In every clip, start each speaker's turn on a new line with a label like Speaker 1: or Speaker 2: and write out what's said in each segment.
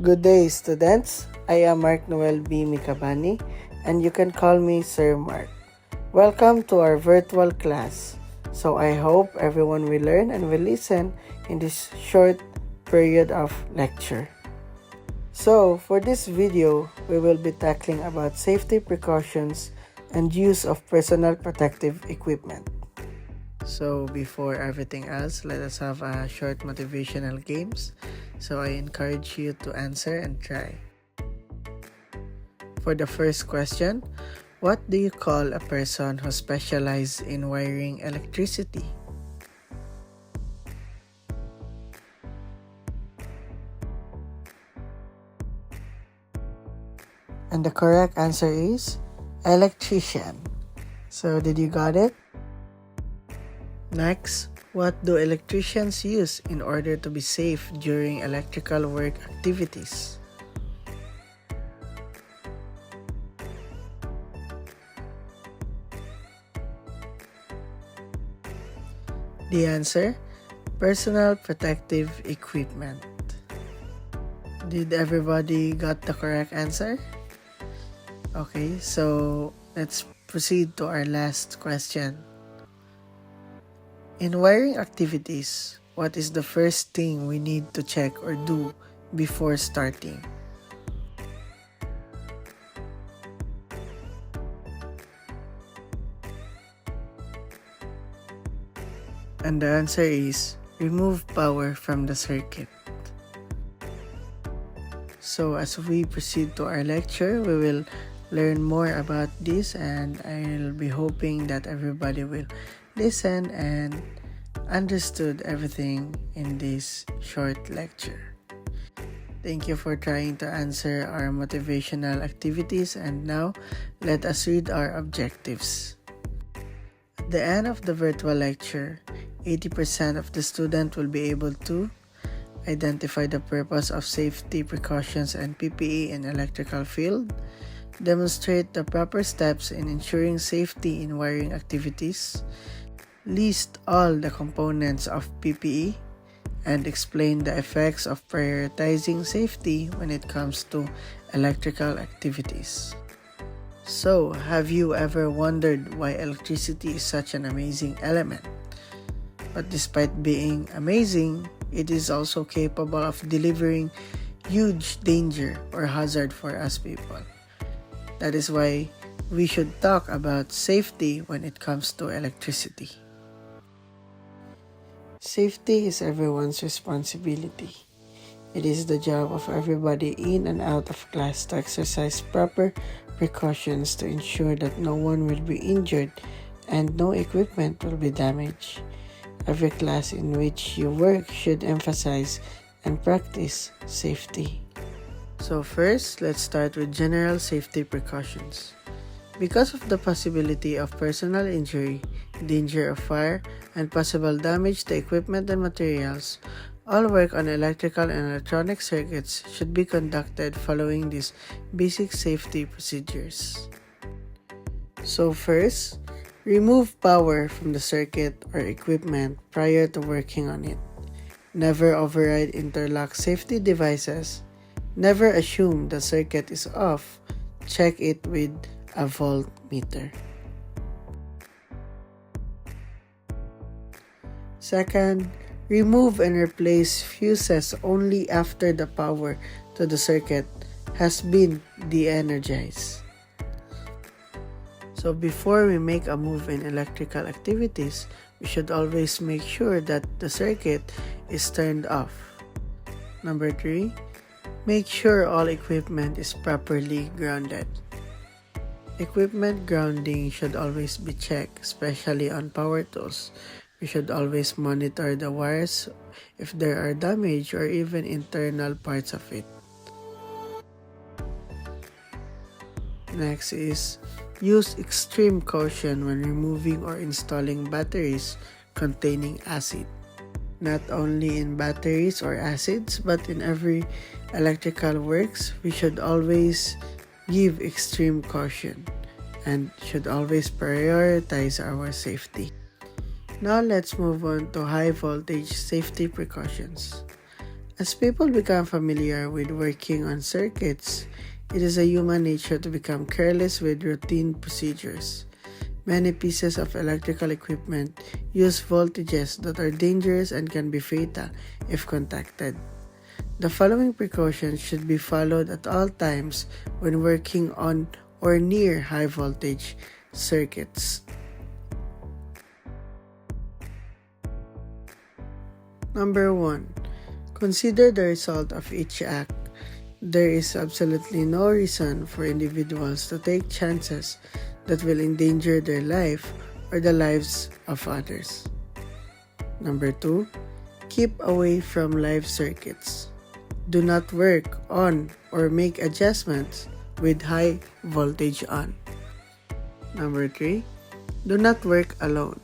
Speaker 1: Good day, students. I am Mark Noel B. Mikabani, and you can call me Sir Mark. Welcome to our virtual class. So I hope everyone will learn and will listen in this short period of lecture. So for this video, we will be tackling about safety precautions and use of personal protective equipment. So before everything else, let us have a short motivational games. So I encourage you to answer and try. For the first question, what do you call a person who specializes in wiring electricity? And the correct answer is electrician. So did you got it? Next, what do electricians use in order to be safe during electrical work activities? The answer, personal protective equipment. Did everybody got the correct answer? Okay, so let's proceed to our last question. In wiring activities, what is the first thing we need to check or do before starting? And the answer is remove power from the circuit. So as we proceed to our lecture, we will learn more about this, and I'll be hoping that everybody will listen and understood everything in this short lecture. Thank you for trying to answer our motivational activities, and now let us read our objectives. At the end of the virtual lecture, 80% of the student will be able to identify the purpose of safety precautions and PPE in electrical field, demonstrate the proper steps in ensuring safety in wiring activities, list all the components of PPE, and explain the effects of prioritizing safety when it comes to electrical activities. So, have you ever wondered why electricity is such an amazing element? But despite being amazing, it is also capable of delivering huge danger or hazard for us people. That is why we should talk about safety when it comes to electricity. Safety is everyone's responsibility. It is the job of everybody in and out of class to exercise proper precautions to ensure that no one will be injured and no equipment will be damaged. Every class in which you work should emphasize and practice safety. So first, let's start with general safety precautions. Because of the possibility of personal injury, danger of fire, and possible damage to equipment and materials, all work on electrical and electronic circuits should be conducted following these basic safety procedures. So first, remove power from the circuit or equipment prior to working on it. Never override interlock safety devices. Never assume the circuit is off. Check it with a voltmeter. Second, remove and replace fuses only after the power to the circuit has been de-energized. So before we make a move in electrical activities, we should always make sure that the circuit is turned off. Number 3, make sure all equipment is properly grounded. Equipment grounding should always be checked, especially on power tools. We should always monitor the wires if there are damage or even internal parts of it. Next is use extreme caution when removing or installing batteries containing acid. Not only in batteries or acids, but in every electrical works, we should always give extreme caution and should always prioritize our safety. Now let's move on to high voltage safety precautions. As people become familiar with working on circuits, it is a human nature to become careless with routine procedures. Many pieces of electrical equipment use voltages that are dangerous and can be fatal if contacted. The following precautions should be followed at all times when working on or near high voltage circuits. Number 1. Consider the result of each act. There is absolutely no reason for individuals to take chances that will endanger their life or the lives of others. Number 2. Keep away from live circuits. Do not work on or make adjustments with high voltage on. Number 3. Do not work alone.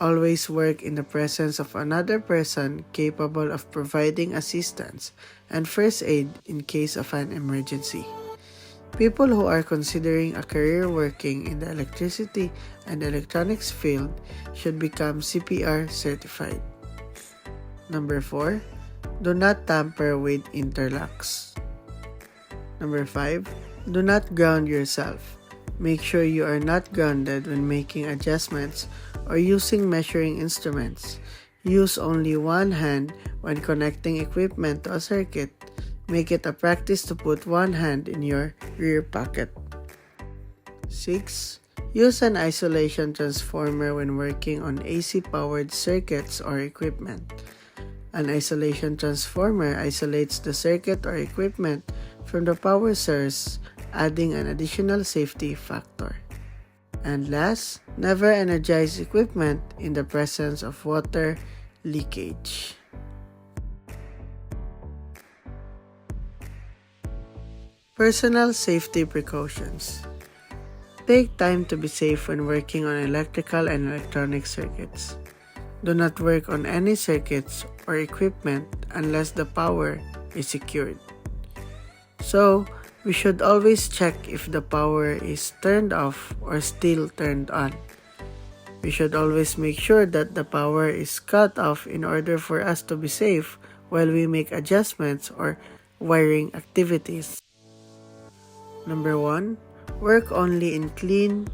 Speaker 1: Always work in the presence of another person capable of providing assistance and first aid in case of an emergency. People who are considering a career working in the electricity and electronics field should become CPR certified. Number 4. Do not tamper with interlocks. Number 5. Do not ground yourself. Make sure you are not grounded when making adjustments or using measuring instruments. Use only one hand when connecting equipment to a circuit. Make it a practice to put one hand in your rear pocket. 6. Use an isolation transformer when working on AC-powered circuits or equipment. An isolation transformer isolates the circuit or equipment from the power source, adding an additional safety factor. And last, never energize equipment in the presence of water leakage. Personal safety precautions. Take time to be safe when working on electrical and electronic circuits. Do not work on any circuits or equipment unless the power is secured. So, we should always check if the power is turned off or still turned on. We should always make sure that the power is cut off in order for us to be safe while we make adjustments or wiring activities. Number 1. Work only in clean,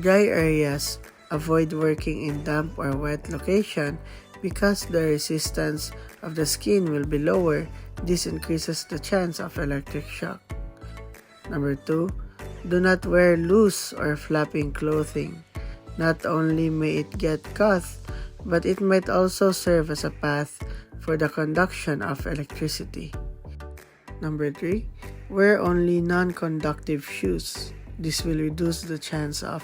Speaker 1: dry areas. Avoid working in damp or wet location because the resistance of the skin will be lower. This increases the chance of electric shock. Number 2. Do not wear loose or flapping clothing. Not only may it get caught, but it might also serve as a path for the conduction of electricity. Number 3. Wear only non-conductive shoes. This will reduce the chance of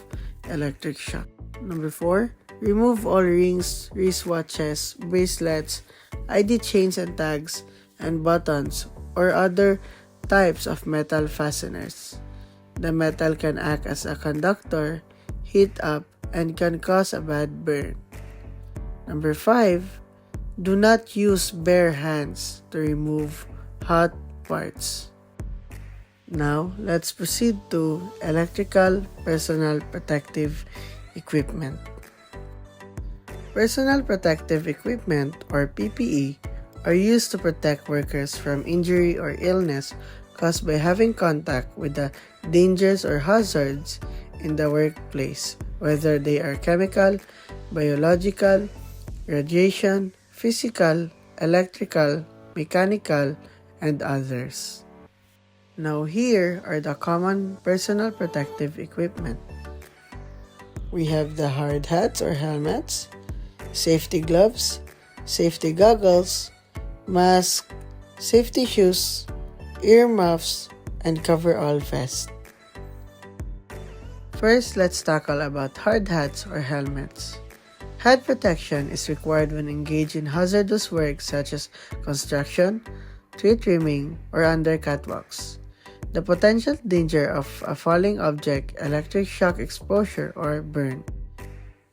Speaker 1: electric shock. Number 4. Remove all rings, wristwatches, bracelets, ID chains and tags, and buttons, or other types of metal fasteners. The metal can act as a conductor, heat up, and can cause a bad burn. Number 5. Do not use bare hands to remove hot parts. Now, let's proceed to electrical personal protective equipment. Personal protective equipment, or PPE, are used to protect workers from injury or illness caused by having contact with the dangers or hazards in the workplace, whether they are chemical, biological, radiation, physical, electrical, mechanical, and others. Now here are the common personal protective equipment. We have the hard hats or helmets, safety gloves, safety goggles, mask, safety shoes, earmuffs, and coverall vest. First, let's tackle about hard hats or helmets. Head protection is required when engaged in hazardous work such as construction, tree trimming, or under catwalks. The potential danger of a falling object, electric shock exposure, or burn.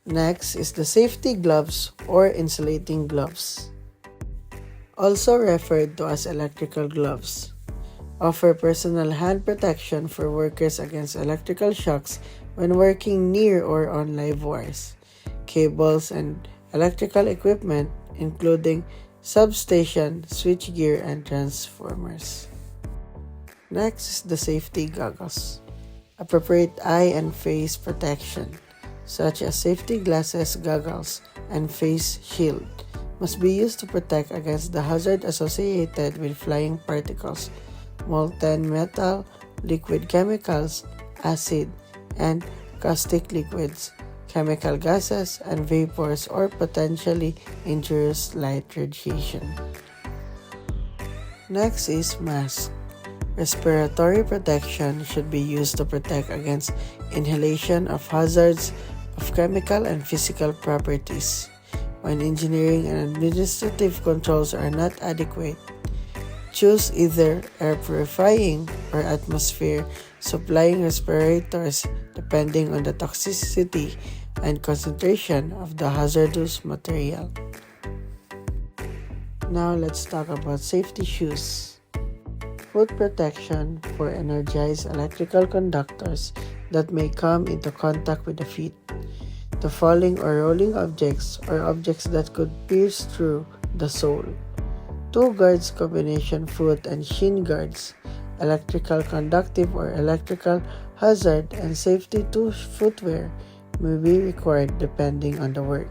Speaker 1: Next is the safety gloves or insulating gloves, also referred to as electrical gloves. Offer personal hand protection for workers against electrical shocks when working near or on live wires, cables, and electrical equipment, including substation, switchgear, and transformers. Next is the safety goggles. Appropriate eye and face protection, such as safety glasses, goggles, and face shield, must be used to protect against the hazard associated with flying particles, molten metal, liquid chemicals, acid, and caustic liquids, chemical gases, and vapors, or potentially injurious light radiation. Next is mask. Respiratory protection should be used to protect against inhalation of hazards of chemical and physical properties. When engineering and administrative controls are not adequate, choose either air purifying or atmosphere supplying respirators depending on the toxicity and concentration of the hazardous material. Now let's talk about safety shoes. Foot protection for energized electrical conductors that may come into contact with the feet, to falling or rolling objects or objects that could pierce through the sole. Toe guards, combination foot and shin guards, electrical conductive or electrical hazard and safety to footwear may be required depending on the work.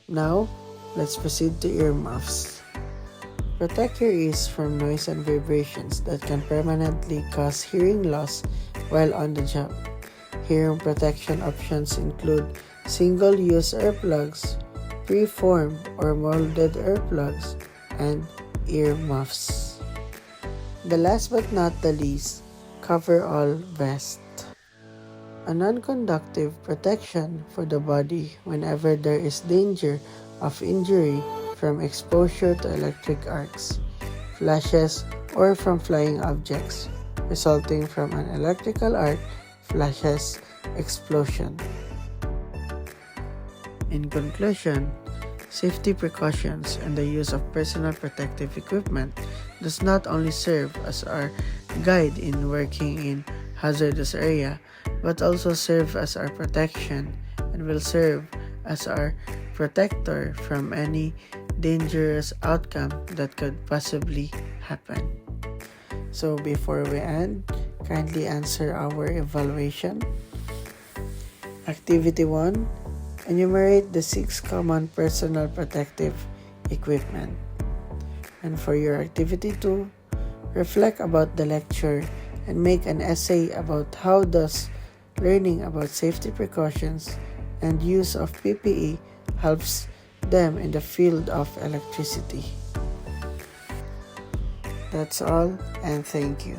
Speaker 1: Now, let's proceed to earmuffs. Protect your ears from noise and vibrations that can permanently cause hearing loss while on the job. Hearing protection options include single-use earplugs, pre-formed or molded earplugs, and earmuffs. The last but not the least, coverall vest. A non-conductive protection for the body whenever there is danger of injury from exposure to electric arcs, flashes, or from flying objects resulting from an electrical arc, flashes, explosion. In conclusion, safety precautions and the use of personal protective equipment does not only serve as our guide in working in hazardous area, but also serve as our protection and will serve as our protector from any dangerous outcome that could possibly happen. So before we end, kindly answer our evaluation. Activity 1. Enumerate the 6 common personal protective equipment. And for your activity 2, reflect about the lecture and make an essay about how does learning about safety precautions and use of PPE helps them in the field of electricity. That's all, and thank you.